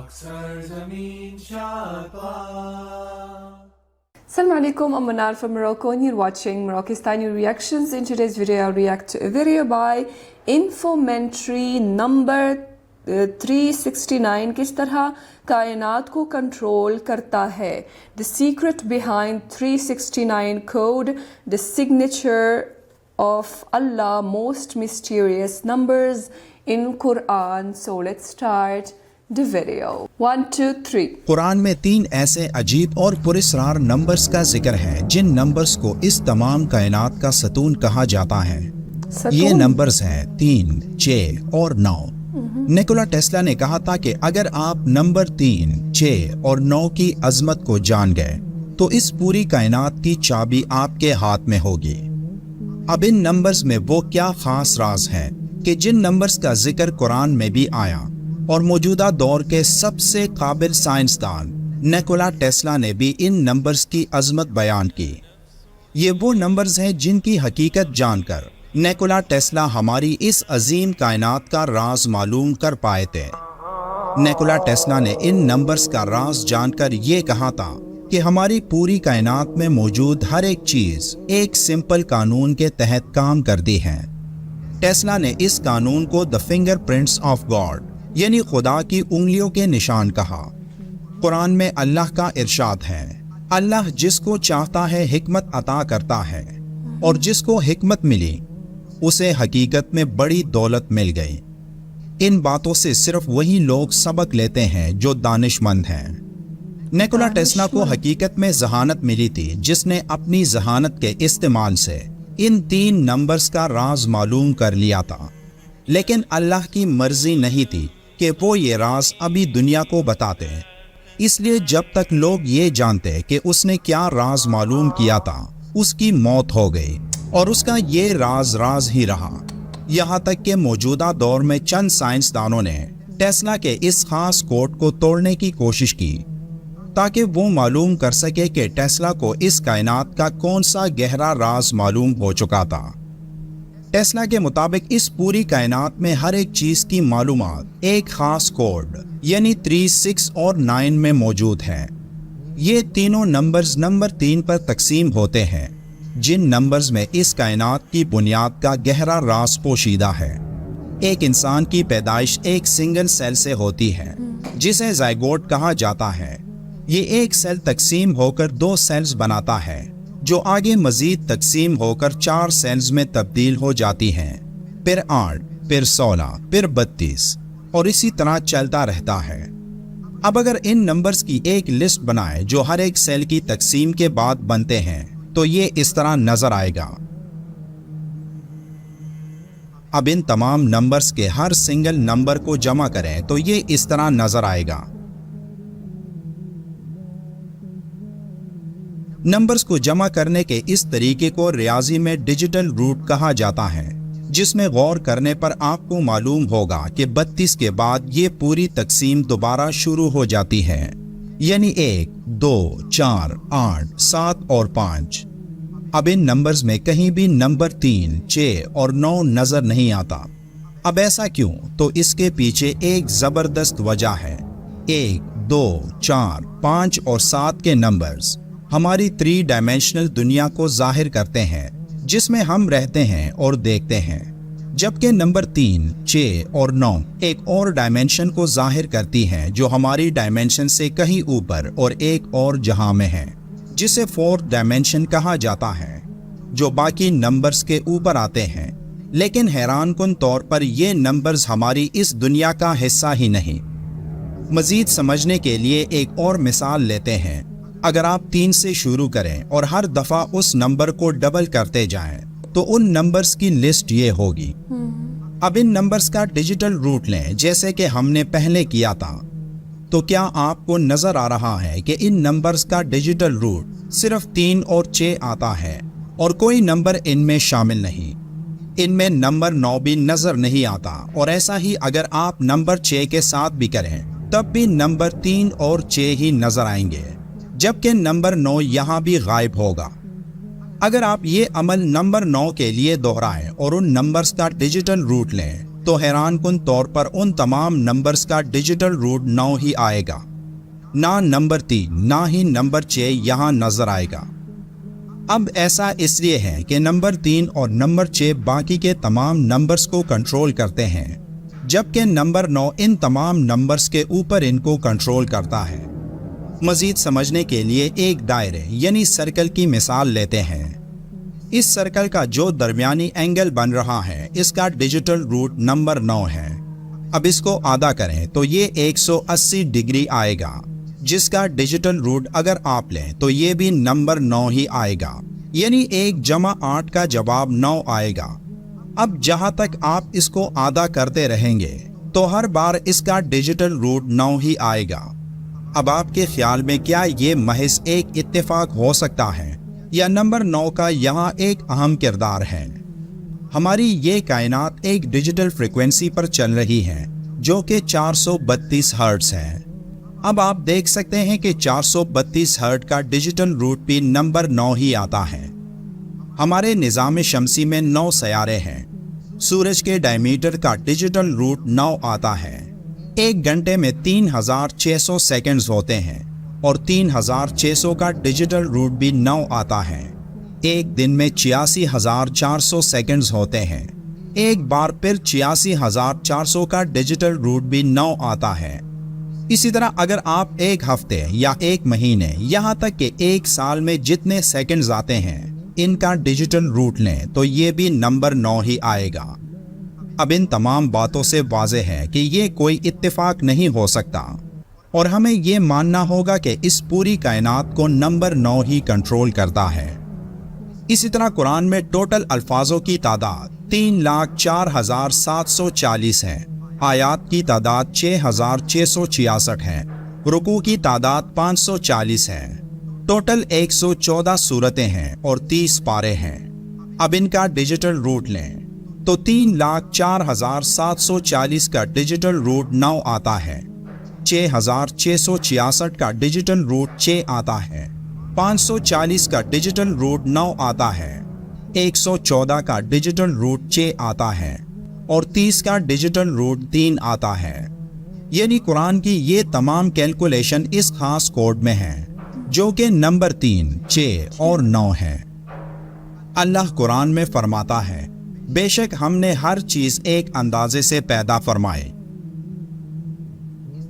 Assalamu alaikum, I'm Manar from Morocco and you're watching Moroccistani Reactions. In today's video, I'll react to a video by Infomentary number 369. کس طرح کائنات کو control کرتا ہے. The secret behind 369 code, the signature of Allah, most mysterious numbers in Quran. So let's start the video. 1, 2, 3. قرآن میں 3 ایسے عجیب اور پراسرار نمبرز کا ذکر ہے جن نمبرز کو اس تمام کائنات کا ستون کہا جاتا ہے. یہ نمبرز ہیں 3, 6 اور 9. نیکولا ٹیسلا نے کہا تھا کہ اگر آپ نمبر 3, 6 اور 9 کی عظمت کو جان گئے تو اس پوری کائنات کی چابی آپ کے ہاتھ میں ہوگی. اب ان نمبرز میں وہ کیا خاص راز ہیں کہ جن نمبرز کا ذکر قرآن میں بھی آیا اور موجودہ دور کے سب سے قابل سائنسدان نیکولا ٹیسلا نے بھی ان نمبرز کی عظمت بیان کی. یہ وہ نمبرز ہیں جن کی حقیقت جان کر نیکولا ٹیسلا ہماری اس عظیم کائنات کا راز معلوم کر پائے تھے. نیکولا ٹیسلا نے ان نمبرز کا راز جان کر یہ کہا تھا کہ ہماری پوری کائنات میں موجود ہر ایک چیز ایک سمپل قانون کے تحت کام کرتی ہے. ٹیسلا نے اس قانون کو دی فنگر پرنٹس آف گاڈ یعنی خدا کی انگلیوں کے نشان کہا. قرآن میں اللہ کا ارشاد ہے, اللہ جس کو چاہتا ہے حکمت عطا کرتا ہے اور جس کو حکمت ملی اسے حقیقت میں بڑی دولت مل گئی. ان باتوں سے صرف وہی لوگ سبق لیتے ہیں جو دانش مند ہیں. نیکولا ٹیسلا کو حقیقت میں ذہانت ملی تھی جس نے اپنی ذہانت کے استعمال سے ان 3 نمبرز کا راز معلوم کر لیا تھا. لیکن اللہ کی مرضی نہیں تھی کہ وہ یہ راز ابھی دنیا کو بتاتے. اس لیے جب تک لوگ یہ جانتے کہ اس نے کیا راز معلوم کیا تھا اس کی موت ہو گئی اور اس کا یہ راز ہی رہا. یہاں تک کہ موجودہ دور میں چند سائنسدانوں نے ٹیسلا کے اس خاص کوڈ کو توڑنے کی کوشش کی تاکہ وہ معلوم کر سکے کہ ٹیسلا کو اس کائنات کا کون سا گہرا راز معلوم ہو چکا تھا. ٹیسلا کے مطابق اس پوری کائنات میں ہر ایک چیز کی معلومات ایک خاص کوڈ یعنی 3, 6 اور 9 میں موجود ہے. یہ تینوں نمبرز نمبر 3 پر تقسیم ہوتے ہیں جن نمبرز میں اس کائنات کی بنیاد کا گہرا راز پوشیدہ ہے. ایک انسان کی پیدائش ایک سنگل سیل سے ہوتی ہے جسے زائگوٹ کہا جاتا ہے. یہ ایک سیل تقسیم ہو کر 2 سیلز بناتا ہے جو آگے مزید تقسیم ہو کر 4 سیلز میں تبدیل ہو جاتی ہیں, پھر 8, پھر 16, پھر 32 اور اسی طرح چلتا رہتا ہے. اب اگر ان نمبرز کی ایک لسٹ بنائے جو ہر ایک سیل کی تقسیم کے بعد بنتے ہیں تو یہ اس طرح نظر آئے گا. اب ان تمام نمبرز کے ہر سنگل نمبر کو جمع کریں تو یہ اس طرح نظر آئے گا. نمبرز کو جمع کرنے کے اس طریقے کو ریاضی میں ڈیجیٹل روٹ کہا جاتا ہے جس میں غور کرنے پر آپ کو معلوم ہوگا کہ 32 کے بعد یہ پوری تقسیم دوبارہ شروع ہو جاتی ہے یعنی 1, 2, 4, 8, 7 اور 5. اب ان نمبرز میں کہیں بھی نمبر 3, 6 اور 9 نظر نہیں آتا. اب ایسا کیوں؟ تو اس کے پیچھے ایک زبردست وجہ ہے. 1, 2, 4, 5 اور 7 کے نمبرز ہماری 3 ڈائمینشنل دنیا کو ظاہر کرتے ہیں جس میں ہم رہتے ہیں اور دیکھتے ہیں, جبکہ نمبر 3, 6 اور 9 ایک اور ڈائمینشن کو ظاہر کرتی ہیں جو ہماری ڈائمینشن سے کہیں اوپر اور ایک اور جہاں میں ہے جسے 4th ڈائمینشن کہا جاتا ہے جو باقی نمبرز کے اوپر آتے ہیں. لیکن حیران کن طور پر یہ نمبرز ہماری اس دنیا کا حصہ ہی نہیں. مزید سمجھنے کے لیے ایک اور مثال لیتے ہیں. اگر آپ 3 سے شروع کریں اور ہر دفعہ اس نمبر کو ڈبل کرتے جائیں تو ان نمبرز کی لسٹ یہ ہوگی. اب ان نمبرز کا ڈیجیٹل روٹ لیں جیسے کہ ہم نے پہلے کیا تھا. تو کیا آپ کو نظر آ رہا ہے کہ ان نمبرز کا ڈیجیٹل روٹ صرف 3 اور 6 آتا ہے اور کوئی نمبر ان میں شامل نہیں. ان میں نمبر 9 بھی نظر نہیں آتا اور ایسا ہی اگر آپ نمبر 6 کے ساتھ بھی کریں تب بھی نمبر 3 اور 6 ہی نظر آئیں گے جبکہ نمبر 9 یہاں بھی غائب ہوگا. اگر آپ یہ عمل نمبر 9 کے لیے دہرائیں اور ان نمبرز کا ڈیجیٹل روٹ لیں تو حیران کن طور پر ان تمام نمبرز کا ڈیجیٹل روٹ 9 ہی آئے گا، نہ نمبر 3 نہ ہی نمبر 6 یہاں نظر آئے گا۔ اب ایسا اس لیے ہے کہ نمبر 3 اور نمبر 6 باقی کے تمام نمبرز کو کنٹرول کرتے ہیں، جبکہ نمبر 9 ان تمام نمبرز کے اوپر ان کو کنٹرول کرتا ہے۔ مزید سمجھنے کے لیے ایک دائرے یعنی سرکل کی مثال لیتے ہیں۔ اس سرکل کا جو درمیانی اینگل بن رہا ہے اس کا ڈیجیٹل روٹ نمبر 9 ہے۔ اب اس کو آدھا کریں تو یہ 180 ڈگری آئے گا، جس کا ڈیجیٹل روٹ اگر آپ لیں تو یہ بھی نمبر 9 ہی آئے گا، یعنی 1 جمع 8 کا جواب 9 آئے گا۔ اب جہاں تک آپ اس کو آدھا کرتے رہیں گے تو ہر بار اس کا ڈیجیٹل روٹ 9 ہی آئے گا۔ اب آپ کے خیال میں کیا یہ محض ایک اتفاق ہو سکتا ہے یا نمبر 9 کا یہاں ایک اہم کردار ہے؟ ہماری یہ کائنات ایک ڈیجیٹل فریکوینسی پر چل رہی ہے جو کہ 432 ہرٹز ہے۔ اب آپ دیکھ سکتے ہیں کہ 432 ہرٹز کا ڈیجیٹل روٹ بھی نمبر 9 ہی آتا ہے۔ ہمارے نظام شمسی میں 9 سیارے ہیں۔ سورج کے ڈائمیٹر کا ڈیجیٹل روٹ 9 آتا ہے۔ ایک گھنٹے میں 3600 سیکنڈز ہوتے ہیں اور 3600 کا ڈیجیٹل روٹ بھی 9 آتا ہے۔ ایک دن میں 86400 سیکنڈز ہوتے ہیں۔ ایک بار پھر 86400 کا ڈیجیٹل روٹ بھی 9 آتا ہے۔ اسی طرح اگر آپ ایک ہفتے یا ایک مہینے یہاں تک کہ ایک سال میں جتنے سیکنڈز آتے ہیں ان کا ڈیجیٹل روٹ لیں تو یہ بھی نمبر 9 ہی آئے گا۔ اب ان تمام باتوں سے واضح ہے کہ یہ کوئی اتفاق نہیں ہو سکتا اور ہمیں یہ ماننا ہوگا کہ اس پوری کائنات کو نمبر 9 ہی کنٹرول کرتا ہے۔ اسی طرح قرآن میں ٹوٹل الفاظوں کی تعداد 3,04,740 ہے، آیات کی تعداد 6,666 ہے، رکوع کی تعداد 540 ہے، ٹوٹل 114 سورتیں ہیں اور 30 پارے ہیں۔ اب ان کا ڈیجیٹل روٹ لیں تو 3,04,740 کا ڈیجیٹل روٹ 9 آتا ہے، 6,666 کا ڈیجیٹل روٹ 6 آتا ہے، 540 کا ڈیجیٹل روٹ 9 آتا ہے، 114 کا ڈیجیٹل روٹ 6 آتا ہے اور 30 کا ڈیجیٹل روٹ 3 آتا ہے۔ یعنی قرآن کی یہ تمام کیلکولیشن اس خاص کوڈ میں ہیں جو کہ نمبر 3، 6 اور 9 ہے۔ اللہ قرآن میں فرماتا ہے، بے شک ہم نے ہر چیز ایک اندازے سے پیدا فرمائے۔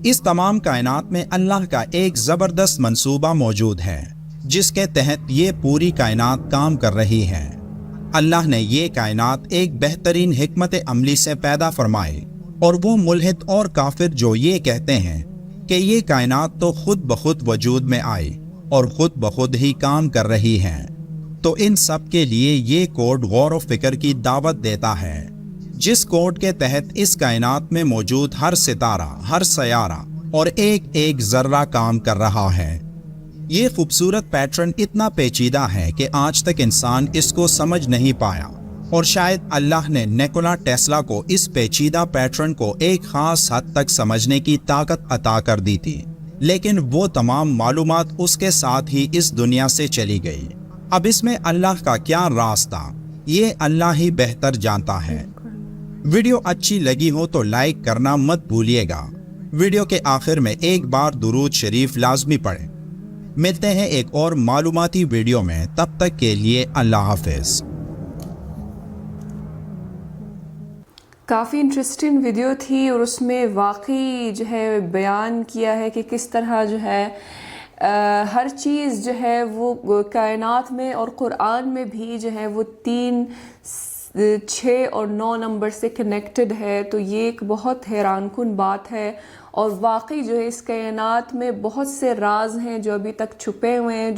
اس تمام کائنات میں اللہ کا ایک زبردست منصوبہ موجود ہے جس کے تحت یہ پوری کائنات کام کر رہی ہے۔ اللہ نے یہ کائنات ایک بہترین حکمت عملی سے پیدا فرمائی، اور وہ ملحد اور کافر جو یہ کہتے ہیں کہ یہ کائنات تو خود بخود وجود میں آئی اور خود بخود ہی کام کر رہی ہے، تو ان سب کے لیے یہ کوڈ غور و فکر کی دعوت دیتا ہے، جس کوڈ کے تحت اس کائنات میں موجود ہر ستارہ، ہر سیارہ اور ایک ایک ذرہ کام کر رہا ہے۔ یہ خوبصورت پیٹرن اتنا پیچیدہ ہے کہ آج تک انسان اس کو سمجھ نہیں پایا، اور شاید اللہ نے نیکولا ٹیسلا کو اس پیچیدہ پیٹرن کو ایک خاص حد تک سمجھنے کی طاقت عطا کر دی تھی، لیکن وہ تمام معلومات اس کے ساتھ ہی اس دنیا سے چلی گئی۔ اب اس میں اللہ کا کیا راز تھا یہ اللہ ہی بہتر جانتا ہے۔ ویڈیو اچھی لگی ہو تو لائک کرنا مت بھولیے گا۔ ویڈیو کے آخر میں ایک بار درود شریف لازمی پڑھیں۔ ملتے ہیں ایک اور معلوماتی ویڈیو میں، تب تک کے لیے اللہ حافظ۔ کافی انٹرسٹنگ ویڈیو تھی اور اس میں واقعی جو ہے بیان کیا ہے کہ کس طرح جو ہے ہر چیز جو ہے وہ کائنات میں اور قرآن میں بھی جو ہے وہ 3، 6 اور 9 نمبر سے کنیکٹڈ ہے۔ تو یہ ایک بہت حیران کن بات ہے، اور واقعی جو ہے اس کائنات میں بہت سے راز ہیں جو ابھی تک چھپے ہوئے ہیں،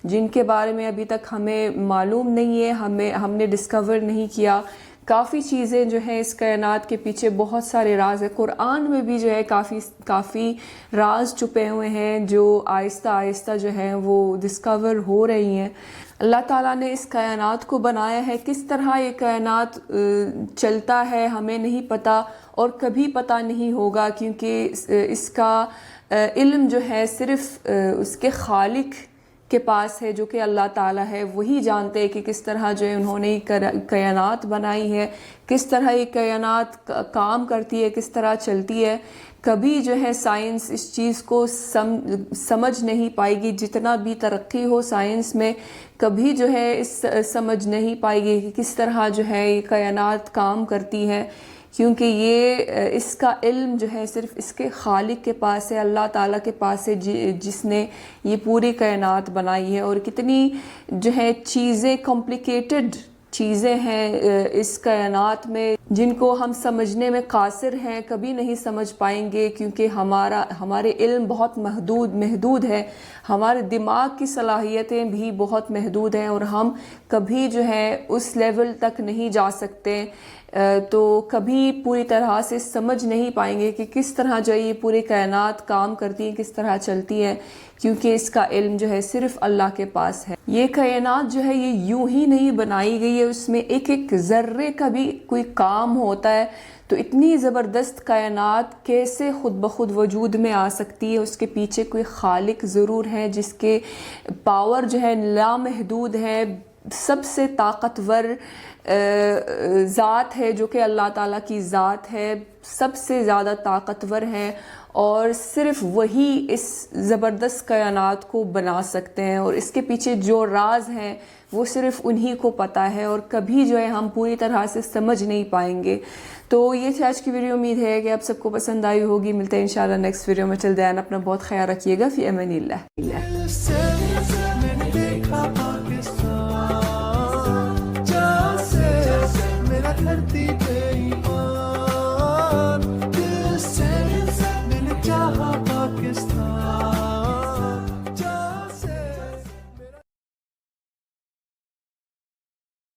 جن کے بارے میں ابھی تک ہمیں معلوم نہیں ہے، ہم نے ڈسکور نہیں کیا۔ کافی چیزیں جو ہیں اس کائنات کے پیچھے بہت سارے راز ہیں۔ قرآن میں بھی جو ہے کافی راز چھپے ہوئے ہیں جو آہستہ آہستہ جو ہیں وہ ڈسکور ہو رہی ہیں۔ اللہ تعالیٰ نے اس کائنات کو بنایا ہے، کس طرح یہ کائنات چلتا ہے ہمیں نہیں پتہ اور کبھی پتہ نہیں ہوگا، کیونکہ اس کا علم جو ہے صرف اس کے خالق کے پاس ہے جو کہ اللہ تعالیٰ ہے، وہی جانتے ہیں کہ کس طرح جو ہے انہوں نے کائنات بنائی ہے، کس طرح یہ کائنات کام کرتی ہے، کس طرح چلتی ہے۔ کبھی جو ہے سائنس اس چیز کو سمجھ نہیں پائے گی، جتنا بھی ترقی ہو سائنس میں، کبھی جو ہے سمجھ نہیں پائے گی کہ کس طرح جو ہے یہ کائنات کام کرتی ہے، کیونکہ یہ اس کا علم جو ہے صرف اس کے خالق کے پاس ہے، اللہ تعالیٰ کے پاس ہے، جس نے یہ پوری کائنات بنائی ہے۔ اور کتنی جو ہے چیزیں، کمپلیکیٹڈ چیزیں ہیں اس کائنات میں، جن کو ہم سمجھنے میں قاصر ہیں، کبھی نہیں سمجھ پائیں گے، کیونکہ ہمارے علم بہت محدود ہے، ہمارے دماغ کی صلاحیتیں بھی بہت محدود ہیں، اور ہم کبھی جو ہے اس لیول تک نہیں جا سکتے، تو کبھی پوری طرح سے سمجھ نہیں پائیں گے کہ کس طرح جو ہے یہ پوری کائنات کام کرتی ہے، کس طرح چلتی ہے، کیونکہ اس کا علم جو ہے صرف اللہ کے پاس ہے۔ یہ کائنات جو ہے یہ یوں ہی نہیں بنائی گئی ہے، اس میں ایک ایک ذرے کا بھی کوئی کام ہوتا ہے، تو اتنی زبردست کائنات کیسے خود بخود وجود میں آ سکتی ہے؟ اس کے پیچھے کوئی خالق ضرور ہے جس کے پاور جو ہے لامحدود ہے، سب سے طاقتور ذات ہے جو کہ اللہ تعالیٰ کی ذات ہے، سب سے زیادہ طاقتور ہے، اور صرف وہی اس زبردست کائنات کو بنا سکتے ہیں، اور اس کے پیچھے جو راز ہیں وہ صرف انہی کو پتہ ہے، اور کبھی جو ہے ہم پوری طرح سے سمجھ نہیں پائیں گے۔ تو یہ تھی آج کی ویڈیو، امید ہے کہ آپ سب کو پسند آئی ہوگی۔ ملتے ہیں انشاءاللہ نیکسٹ ویڈیو میں، چل دین اپنا بہت خیال رکھیے گا، فی امان اللہ۔